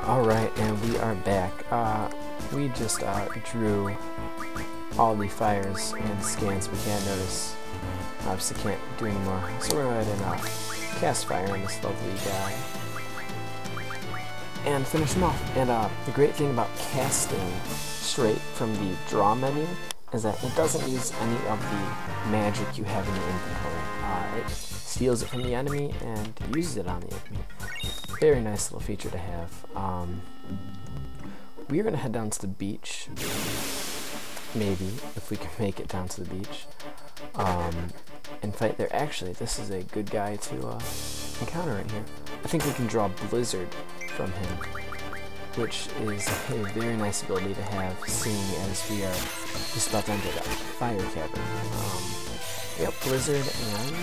Alright, and we are back. We just drew all the fires and scans we can't notice. Obviously can't do anymore. So we're going to go ahead and cast fire on this lovely guy. And finish him off. And the great thing about casting straight from the draw menu is that it doesn't use any of the magic you have in your inventory. It steals it from the enemy and uses it on the enemy. Very nice little feature to have. We're going to head down to the beach, maybe, if we can make it down to the beach, and fight there. Actually, this is a good guy to encounter right here. I think we can draw Blizzard from him, which is a very nice ability to have, seeing as we are just about to enter that fire cavern. Yep, Blizzard and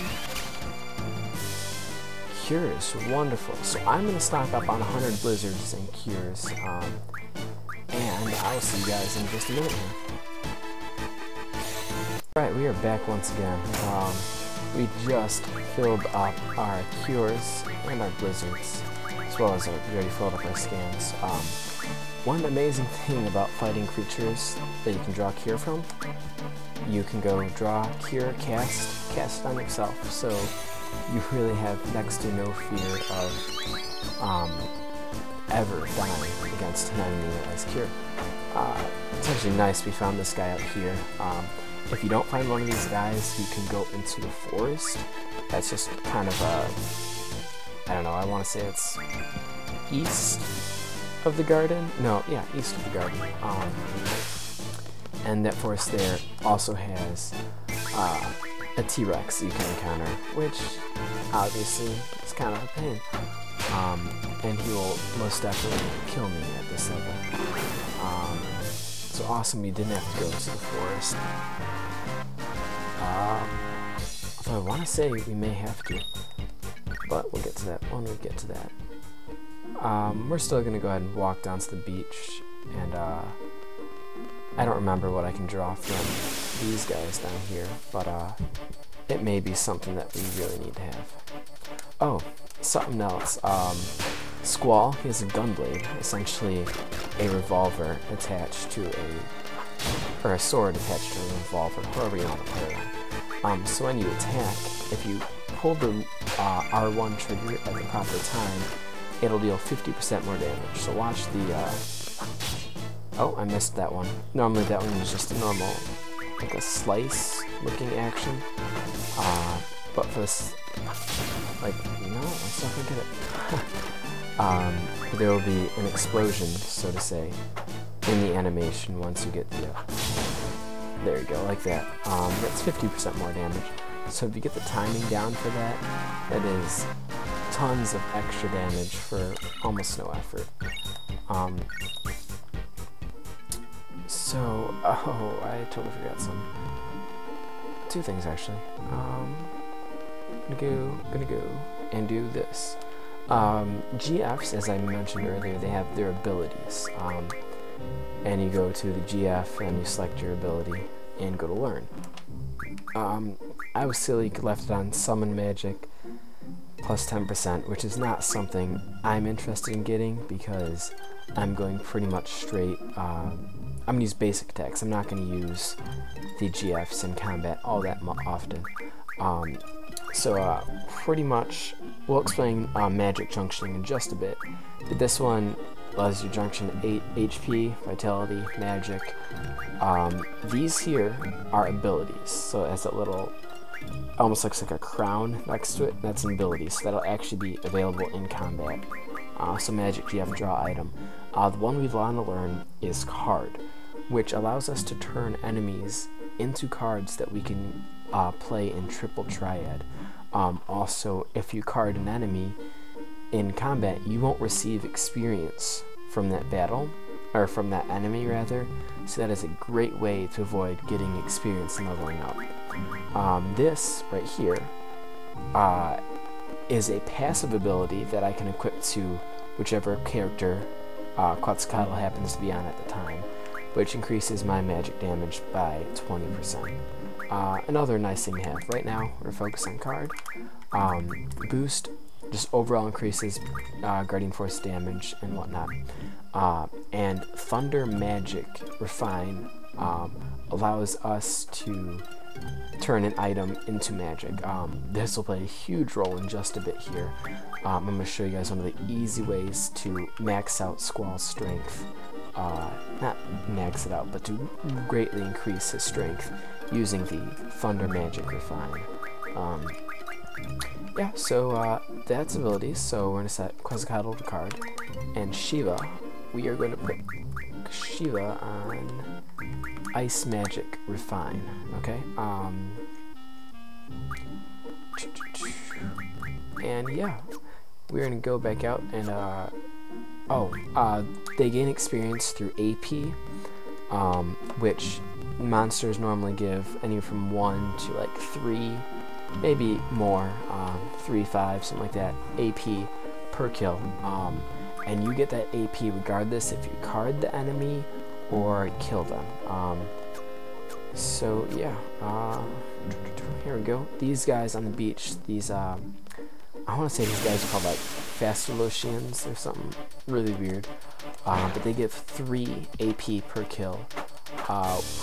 Cures, wonderful. So I'm going to stock up on 100 Blizzards and Cures, and I'll see you guys in just a minute here. Alright, we are back once again. We just filled up our Cures and our Blizzards, as well as we already filled up our scans. One amazing thing about fighting creatures that you can draw Cure from, you can go draw, Cure, cast it on yourself. So you really have next to no fear of ever dying against an enemy as Cure. It's actually nice we found this guy out here. If you don't find one of these guys, you can go into the forest. That's just kind of I don't know, I want to say it's east of the garden? No, yeah, east of the garden. And that forest there also has a T-Rex you can encounter, which obviously is kind of a pain. And he will most definitely kill me at this level. So awesome we didn't have to go to the forest. Although I want to say we may have to, but we'll get to that when we get to that. We're still going to go ahead and walk down to the beach, and I don't remember what I can draw from these guys down here, but it may be something that we really need to have. Oh, something else. Squall, he has a gunblade, essentially a revolver attached to or a sword attached to a revolver, however you want to put it. So when you attack, if you pull the R1 trigger at the proper time, it'll deal 50% more damage. So watch the, oh, I missed that one. Normally that one is just a normal, like a slice looking action. But for this, like, no, let's not gonna get it. There will be an explosion, so to say, in the animation once you get the, there you go, like that. That's 50% more damage. So if you get the timing down for that, that is tons of extra damage for almost no effort. So, oh, I totally forgot some. Two things actually. Gonna go and do this. GFs, as I mentioned earlier, they have their abilities. And you go to the GF and you select your ability and go to learn. I was silly, left it on summon magic plus 10%, which is not something I'm interested in getting because I'm going pretty much straight. I'm going to use basic attacks. I'm not going to use the GFs in combat all that often. So pretty much, we'll explain magic junctioning in just a bit. But this one allows you junction 8 HP, vitality, magic. These here are abilities. So it has that little, almost looks like a crown next to it. That's an ability, so that'll actually be available in combat. So magic GF draw item. The one we want to learn is card, which allows us to turn enemies into cards that we can play in triple triad. Also, if you card an enemy in combat, you won't receive experience from that battle, or from that enemy rather, so that is a great way to avoid getting experience and leveling up. This right here is a passive ability that I can equip to whichever character Quetzalcoatl happens to be on at the time, which increases my magic damage by 20%. Another nice thing to have. Right now, we're focused on card. Boost just overall increases guardian force damage and whatnot. And Thunder Magic Refine allows us to turn an item into magic. This will play a huge role in just a bit here. I'm going to show you guys one of the easy ways to max out Squall's strength. Not max it out, but to greatly increase his strength using the Thunder Magic Refine. Yeah, so that's abilities. So we're going to set Quetzalcoatl to card, and Shiva, we are going to put Shiva on Ice Magic Refine, okay? And yeah, we're going to go back out and, they gain experience through AP, which monsters normally give anywhere from 1 to like 3, maybe more, 3, 5, something like that, AP per kill. And you get that AP regardless if you card the enemy or kill them. So yeah, here we go. These guys on the beach, these I want to say these guys are called like Fastalocians or something really weird, but they give 3 AP per kill,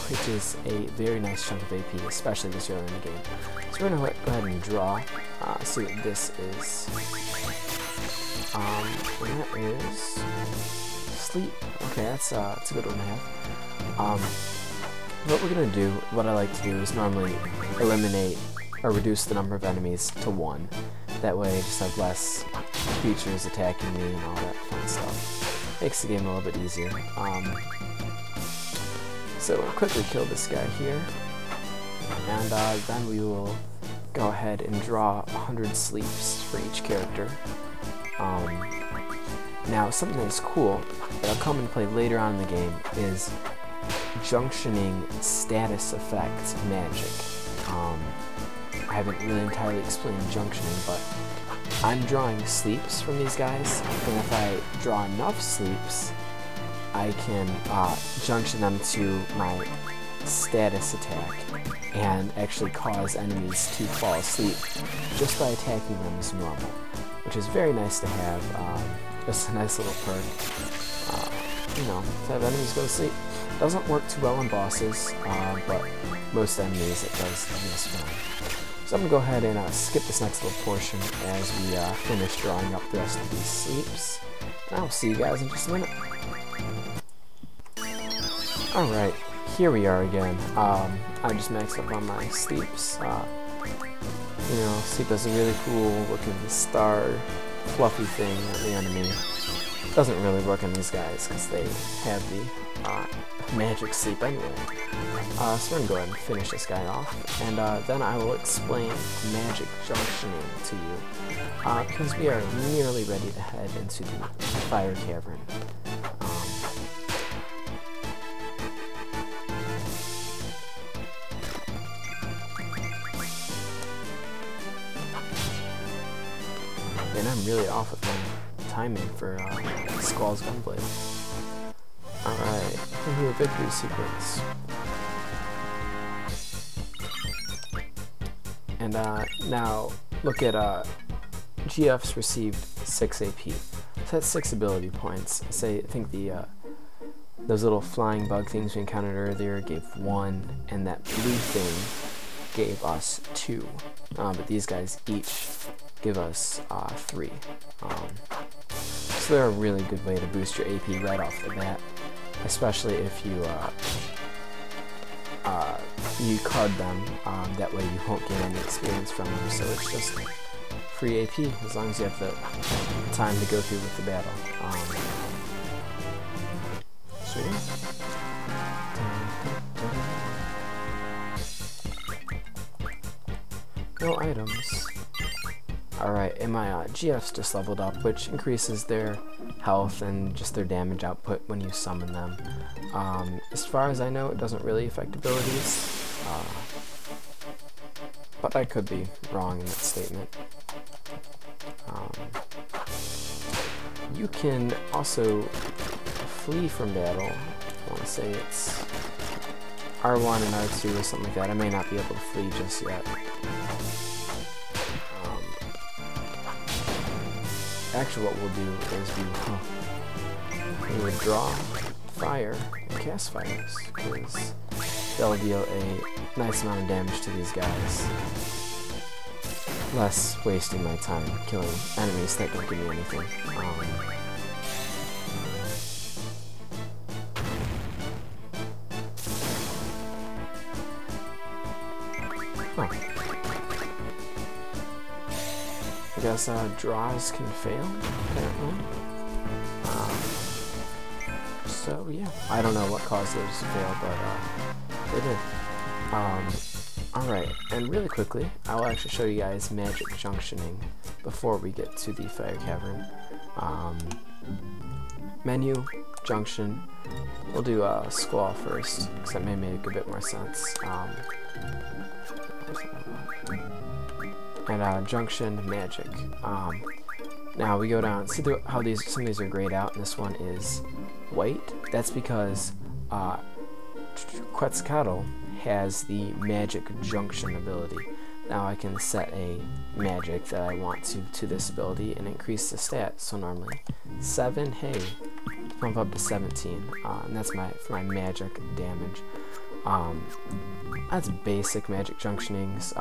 which is a very nice chunk of AP, especially this early in the game. So we're gonna go ahead and draw, see what this is. And that is sleep. Okay, that's a good one to have. What we're gonna do, what I like to do is normally eliminate or reduce the number of enemies to 1. That way I just have less creatures attacking me and all that fun stuff. Makes the game a little bit easier. So we'll quickly kill this guy here, and then we will go ahead and draw 100 sleeps for each character. Now something that's cool that'll come into play later on in the game is junctioning status effect magic. I haven't really entirely explained junctioning, but I'm drawing sleeps from these guys, and if I draw enough sleeps, I can junction them to my status attack and actually cause enemies to fall asleep just by attacking them as normal, which is very nice to have. Just a nice little perk, you know, to have enemies go to sleep. Doesn't work too well on bosses, but most enemies it does just fine. So I'm going to go ahead and skip this next little portion as we finish drawing up the rest of these sleeps. And I'll see you guys in just a minute. Alright, here we are again. I just maxed up on my sleeps. You know, sleep is a really cool looking star fluffy thing on the enemy. Doesn't really work on these guys because they have the magic sleep anyway. So we're going to go ahead and finish this guy off, and then I will explain magic junctioning to you, because we are nearly ready to head into the fire cavern. And I'm really off with my timing for Squall's gunblade. Alright, into the victory sequence. And now look at GF's received 6 AP. So that's 6 ability points. I think the those little flying bug things we encountered earlier gave 1, and that blue thing gave us 2. But these guys each give us 3. So they're a really good way to boost your AP right off the bat, especially if you you card them. That way you won't get any experience from them. So it's just free AP as long as you have the time to go through with the battle. So yeah. No items. Alright, and my GF's just leveled up, which increases their health and just their damage output when you summon them. As far as I know, it doesn't really affect abilities, but I could be wrong in that statement. You can also flee from battle. I want to say it's R1 and R2 or something like that. I may not be able to flee just yet. actually what we'll do is we would draw fire and cast fires, because that'll deal a nice amount of damage to these guys, less wasting my time killing enemies that don't give me anything. I guess draws can fail, apparently. So yeah, I don't know what caused those to fail, but they did. Alright, and really quickly, I'll actually show you guys magic junctioning before we get to the fire cavern. Menu, junction. We'll do squall first, because that may make a bit more sense. And junction magic. Now we go down. See how some of these are grayed out, and this one is white. That's because Quetzalcoatl has the magic junction ability. Now I can set a magic that I want to this ability and increase the stat. So normally 7, hey, bump up to 17, and that's for my magic damage. That's basic magic junctionings.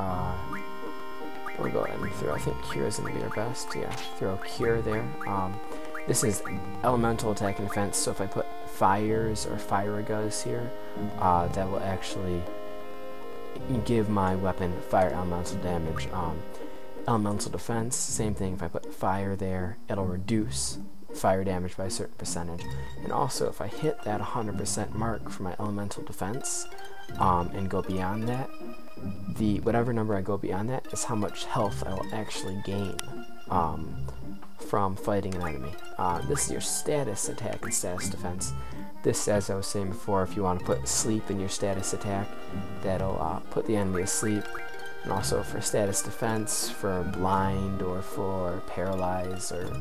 We'll go ahead and throw, I think Cure is going to be our best. Yeah, throw Cure there. This is elemental attack and defense, so if I put fires or fire-a-guz here, that will actually give my weapon fire elemental damage. Elemental defense, same thing, if I put fire there, it'll reduce fire damage by a certain percentage. And also, if I hit that 100% mark for my elemental defense, and go beyond that, whatever number I go beyond that is how much health I will actually gain from fighting an enemy. This is your status attack and status defense. This, as I was saying before, if you want to put sleep in your status attack, that'll put the enemy asleep. And also for status defense, for blind or for paralyze or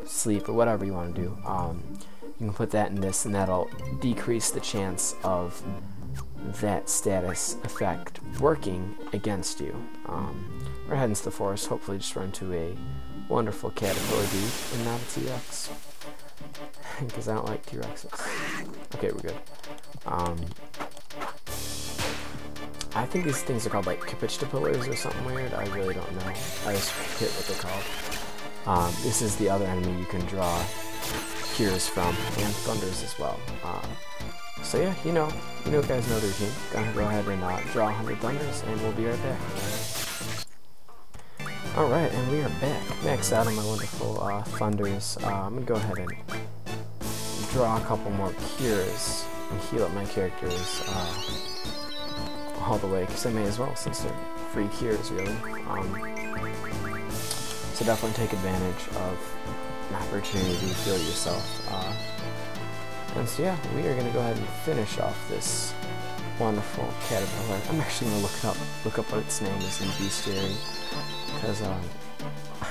sleep or whatever you want to do, you can put that in this, and that'll decrease the chance of that status effect working against you. We're heading to the forest, hopefully just run to a wonderful caterpillar dude and not a T-Rex, because I don't like T-Rexes. Okay, we're good. I think these things are called like capichtapillars or something weird. I really don't know. I just forget what they're called. This is the other enemy you can draw cures from, and thunders as well. So yeah, you guys know the routine. Gonna go ahead and draw 100 thunders, and we'll be right back. Alright, and we are back. Maxed out on my wonderful thunders. I'm gonna go ahead and draw a couple more cures and heal up my characters all the way, because I may as well, since they're free cures, really. So definitely take advantage of an opportunity to heal yourself. And so yeah, we are going to go ahead and finish off this wonderful caterpillar. I'm actually going to look up what its name is in bestiary, because I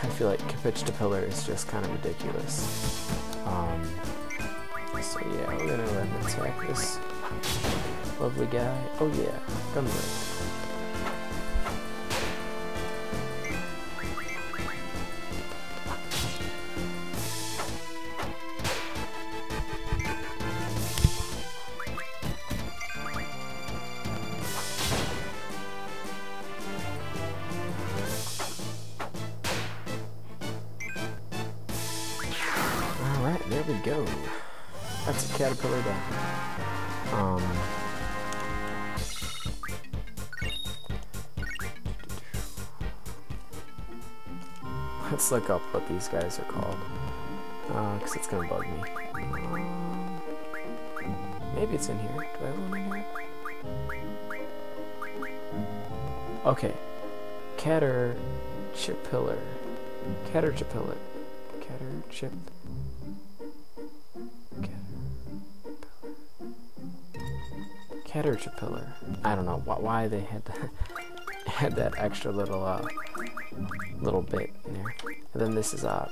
feel like capichtapillar is just kind of ridiculous. So yeah, we're going to go ahead and attack this lovely guy. Oh yeah, gunblade. There we go. That's a caterpillar down. Let's look up what these guys are called, because it's gonna bug me. Maybe it's in here. Do I have one in here? Okay. Caterpillar. Caterpillar. Caterpillar. I don't know why they had that extra little bit in there. And then this is I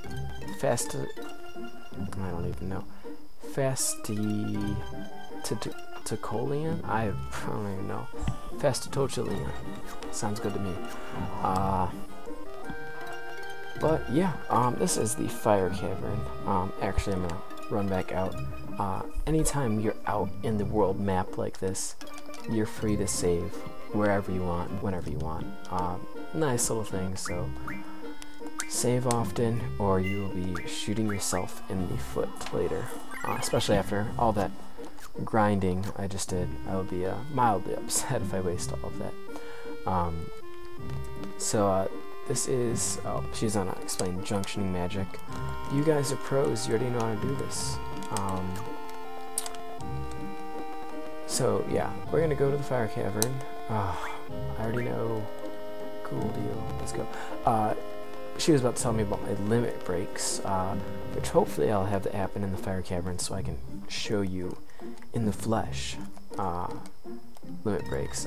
don't even know. Fastitocolian? I don't even know. Fastitocolian. Sounds good to me. But yeah, this is the fire cavern. Actually, I'm gonna run back out. Anytime you're out in the world map like this, you're free to save wherever you want, whenever you want. Nice little thing, so save often or you will be shooting yourself in the foot later. Especially after all that grinding I just did, I would be mildly upset if I waste all of that. This is, she's gonna explain junctioning magic. You guys are pros, you already know how to do this. So yeah, we're gonna go to the fire cavern. I already know. Cool deal. Let's go. She was about to tell me about my limit breaks, which hopefully I'll have that happen in the fire cavern so I can show you in the flesh. Limit breaks.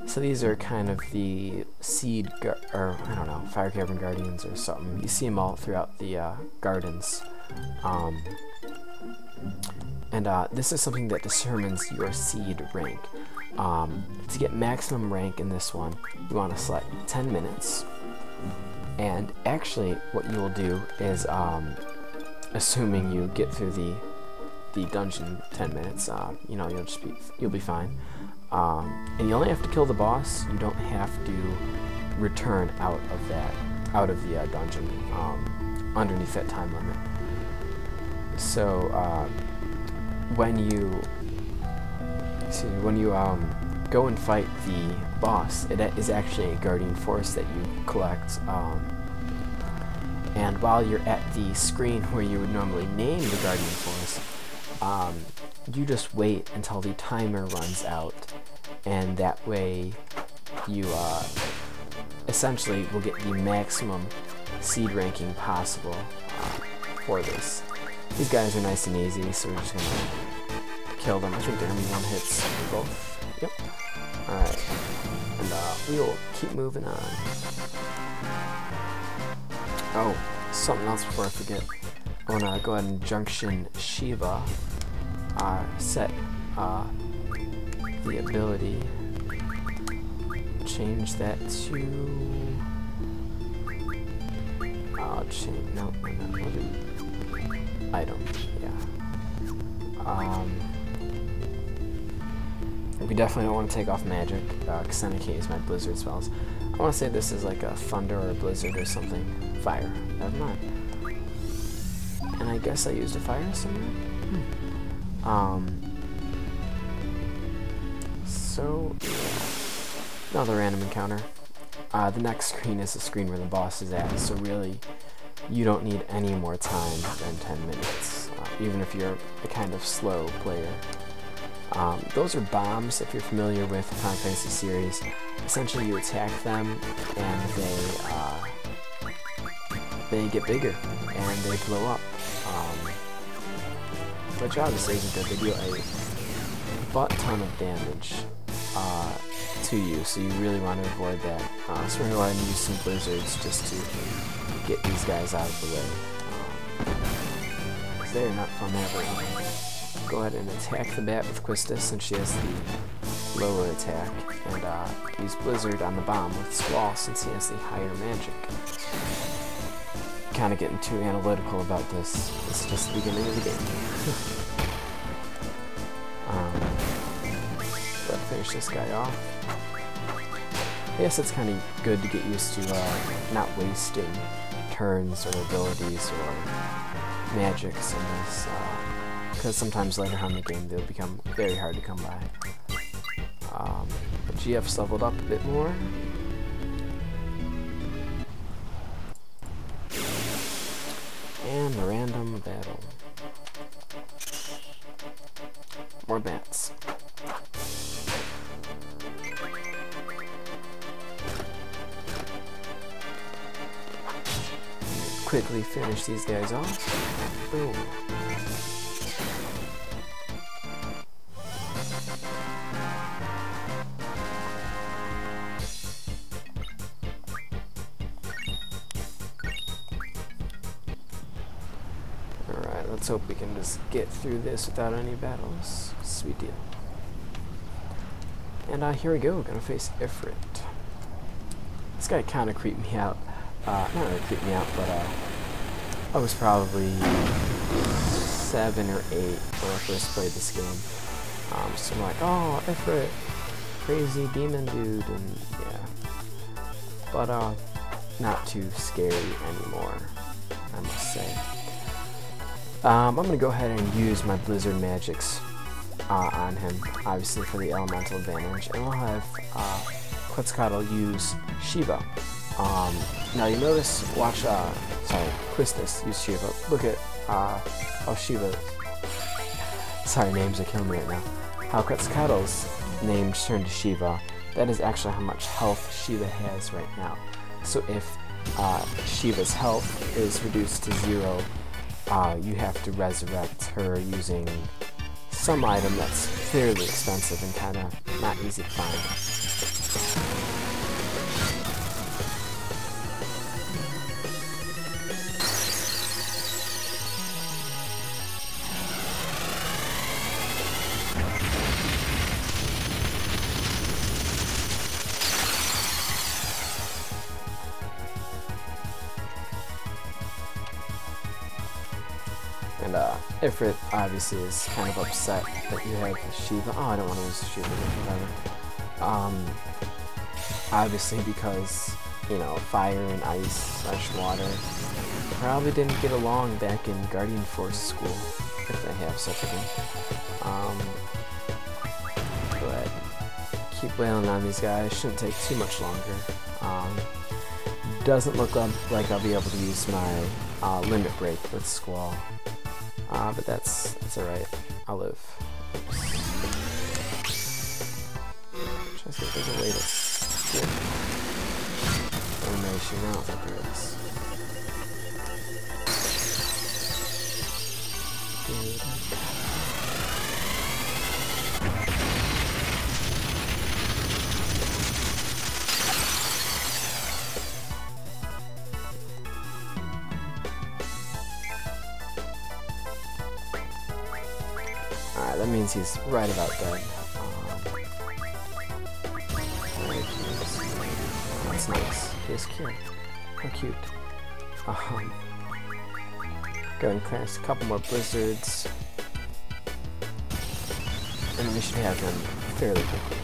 So these are kind of the seed, or I don't know, fire cavern guardians or something. You see them all throughout the gardens. This is something that determines your seed rank. To get maximum rank in this one, you want to select 10 minutes. And actually, what you will do is, assuming you get through the dungeon 10 minutes, you know, you'll be fine. And you only have to kill the boss. You don't have to return out of the dungeon underneath that time limit. So when you go and fight the boss, it is actually a guardian force that you collect. And while you're at the screen where you would normally name the guardian force, you just wait until the timer runs out, and that way you essentially will get the maximum seed ranking possible for this. These guys are nice and easy, so we're just gonna kill them. I think they're gonna be 1 hits for both. Yep. Alright. And we will keep moving on. Oh, something else before I forget. I wanna go ahead and junction Shiva. Set the ability. Change that to. I'll change. No, we'll do item. Yeah. We definitely don't want to take off magic, because then I can't use my blizzard spells. I want to say this is like a thunder or a blizzard or something. Fire. Never mind. And I guess I used a fire somewhere? So, yeah. Another random encounter. The next screen is the screen where the boss is at, so really, you don't need any more time than 10 minutes, even if you're a kind of slow player. Those are bombs, if you're familiar with the Final Fantasy series. Essentially, you attack them, and they get bigger, and they blow up. Which obviously isn't good. They do a butt-ton of damage to you, so you really want to avoid that. So we're going to go ahead and use some blizzards just to get these guys out of the way. Because they are not fun to have around. Go ahead and attack the bat with Quistis since she has the lower attack, and use Blizzard on the bomb with Squall since he has the higher magic. Kind of getting too analytical about this. This is just the beginning of the game. Let's finish this guy off. I guess it's kind of good to get used to not wasting turns or abilities or magics in this. Because sometimes later on in the game they'll become very hard to come by. But GF's leveled up a bit more. And a random battle. More bats. Quickly finish these guys off. Boom. Let's hope we can just get through this without any battles. Sweet deal. And here we go, we're gonna face Ifrit. This guy kind of creeped me out not really creeped me out, but I was probably 7 or 8 when I first played this game. So I'm like, oh, Ifrit, crazy demon dude, and yeah. But not too scary anymore, I must say. I'm gonna go ahead and use my Blizzard Magics on him, obviously for the elemental advantage, and I'll have Quetzalcoatl use Shiva. Now you notice, Quistis use Shiva. Look at how Shiva, names are killing me right now. How Quetzalcoatl's name turned to Shiva. That is actually how much health Shiva has right now. So if Shiva's health is reduced to 0, you have to resurrect her using some item that's fairly expensive and kind of not easy to find. And Ifrit obviously is kind of upset that you have Shiva. Oh, I don't want to use Shiva, whatever. Obviously because, you know, fire and ice / water probably didn't get along back in Guardian Force school, if they have such a thing. But keep wailing on these guys. Shouldn't take too much longer. Doesn't look like I'll be able to use my limit break with Squall. But that's alright. I'll live. Oops. Try to see if there's a way to skip animation. I don't think there is. Alright, that means he's right about dead. That's nice. He is cute. How cute. Go and cast a couple more blizzards. And we should have him fairly quickly.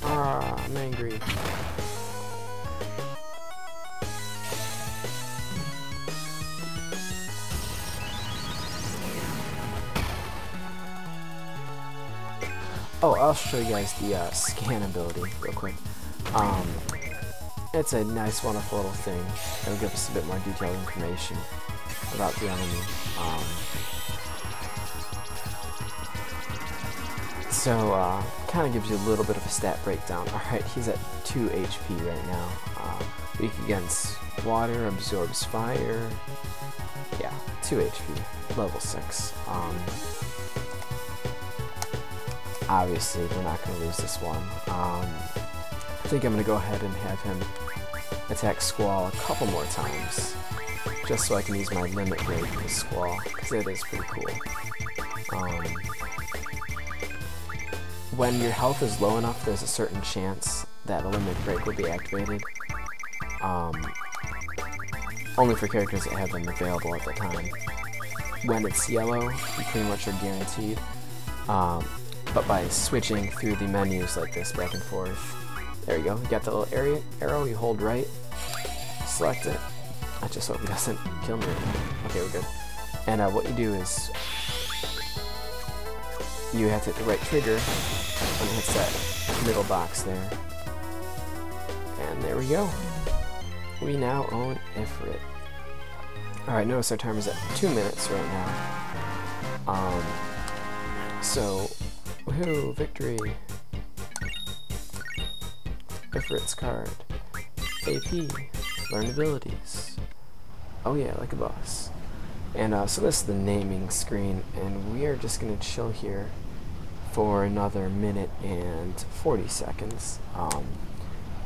I'm angry. Oh, I'll show you guys the scan ability real quick. It's a nice, wonderful little thing. It'll give us a bit more detailed information about the enemy. So, kind of gives you a little bit of a stat breakdown. Alright, he's at 2 HP right now. Weak against water, absorbs fire. Yeah, 2 HP, level 6. Obviously, we're not going to lose this one. I think I'm going to go ahead and have him attack Squall a couple more times, just so I can use my limit break with Squall, because it is pretty cool. When your health is low enough, there's a certain chance that a limit break will be activated. Only for characters that have them available at the time. When it's yellow, you pretty much are guaranteed. But by switching through the menus like this back and forth, there you go. You got the little arrow, you hold right, select it. I just hope he doesn't kill me right now. Okay, we're good. And what you do is you have to hit the right trigger when it hits that middle box there. And there we go. We now own Ifrit. Alright, notice our timer's at 2 minutes right now. So, woohoo, victory. Ifrit's card. AP, learn abilities. Oh yeah, like a boss. And so this is the naming screen, and we are just gonna chill here for another minute and 40 seconds.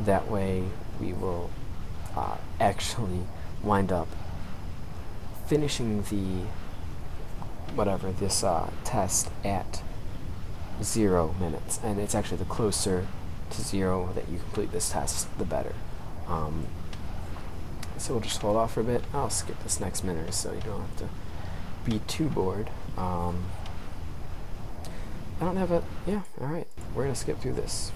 That way we will actually wind up finishing the this test at 0 minutes, and it's actually the closer to 0 that you complete this test, the better. So we'll just hold off for a bit. I'll skip this next minute so you don't have to be too bored. I don't have a, yeah, alright, we're going to skip through this.